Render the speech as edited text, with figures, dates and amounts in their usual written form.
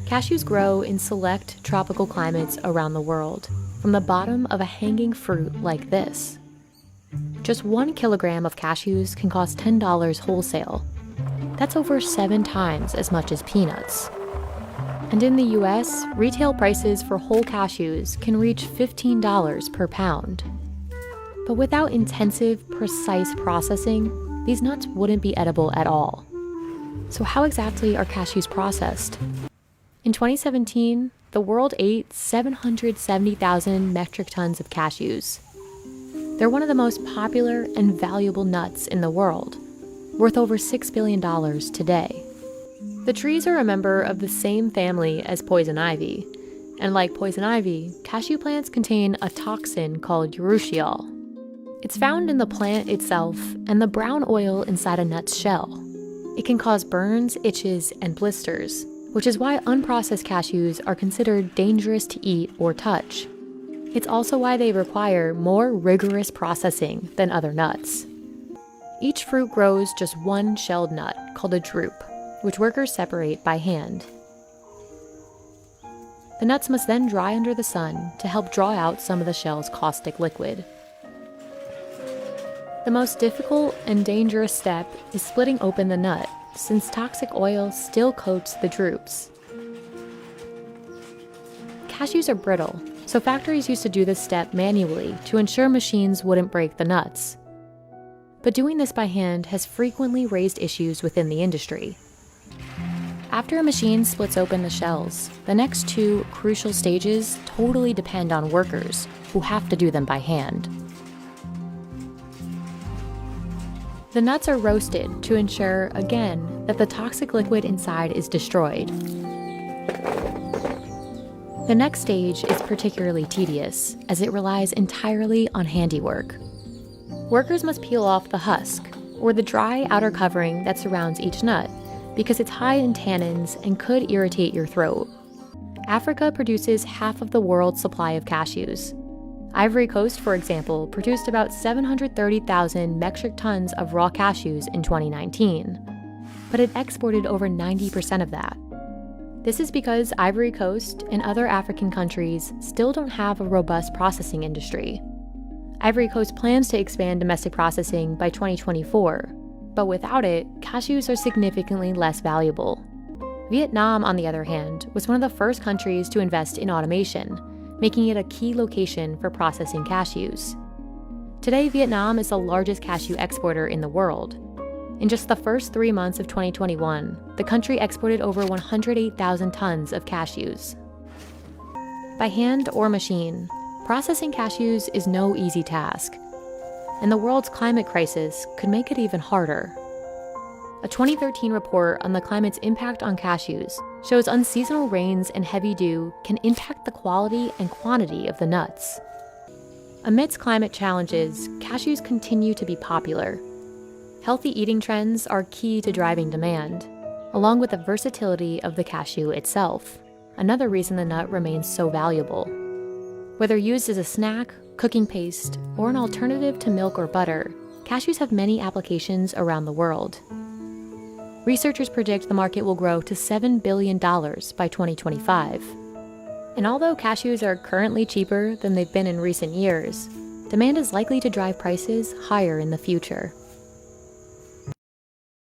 Cashews grow in select tropical climates around the world, from the bottom of a hanging fruit like this. Just 1 kilogram of cashews can cost $10 wholesale. That's over 7 times as much as peanuts. And in the US, retail prices for whole cashews can reach $15 per pound. But without intensive, precise processing, these nuts wouldn't be edible at all. So how exactly are cashews processed? In 2017, the world ate 770,000 metric tons of cashews. They're one of the most popular and valuable nuts in the world, worth over $6 billion today. The trees are a member of the same family as poison ivy, and like poison ivy, cashew plants contain a toxin called urushiol. It's found in the plant itself and the brown oil inside a nut's shell. It can cause burns, itches, and blisters, which is why unprocessed cashews are considered dangerous to eat or touch. It's also why they require more rigorous processing than other nuts. Each fruit grows just one shelled nut, called a drupe, which workers separate by hand. The nuts must then dry under the sun to help draw out some of the shell's caustic liquid. The most difficult and dangerous step is splitting open the nut, since toxic oil still coats the drupes. Cashews are brittle, so factories used to do this step manually to ensure machines wouldn't break the nuts. But doing this by hand has frequently raised issues within the industry. After a machine splits open the shells, the next 2 crucial stages totally depend on workers who have to do them by hand. The nuts are roasted to ensure, again, that the toxic liquid inside is destroyed. The next stage is particularly tedious, as it relies entirely on handiwork. Workers must peel off the husk, or the dry outer covering that surrounds each nut, because it's high in tannins and could irritate your throat. Africa produces half of the world's supply of cashews. Ivory Coast, for example, produced about 730,000 metric tons of raw cashews in 2019, but it exported over 90% of that. This is because Ivory Coast and other African countries still don't have a robust processing industry. Ivory Coast plans to expand domestic processing by 2024, but without it, cashews are significantly less valuable. Vietnam, on the other hand, was one of the first countries to invest in automation, making it a key location for processing cashews. Today, Vietnam is the largest cashew exporter in the world. In just the first 3 months of 2021, the country exported over 108,000 tons of cashews. By hand or machine, processing cashews is no easy task, and the world's climate crisis could make it even harder. A 2013 report on the climate's impact on cashews shows unseasonal rains and heavy dew can impact the quality and quantity of the nuts. Amidst climate challenges, cashews continue to be popular. Healthy eating trends are key to driving demand, along with the versatility of the cashew itself, another reason the nut remains so valuable. Whether used as a snack, cooking paste, or an alternative to milk or butter, cashews have many applications around the world. Researchers predict the market will grow to $7 billion by 2025. And although cashews are currently cheaper than they've been in recent years, demand is likely to drive prices higher in the future.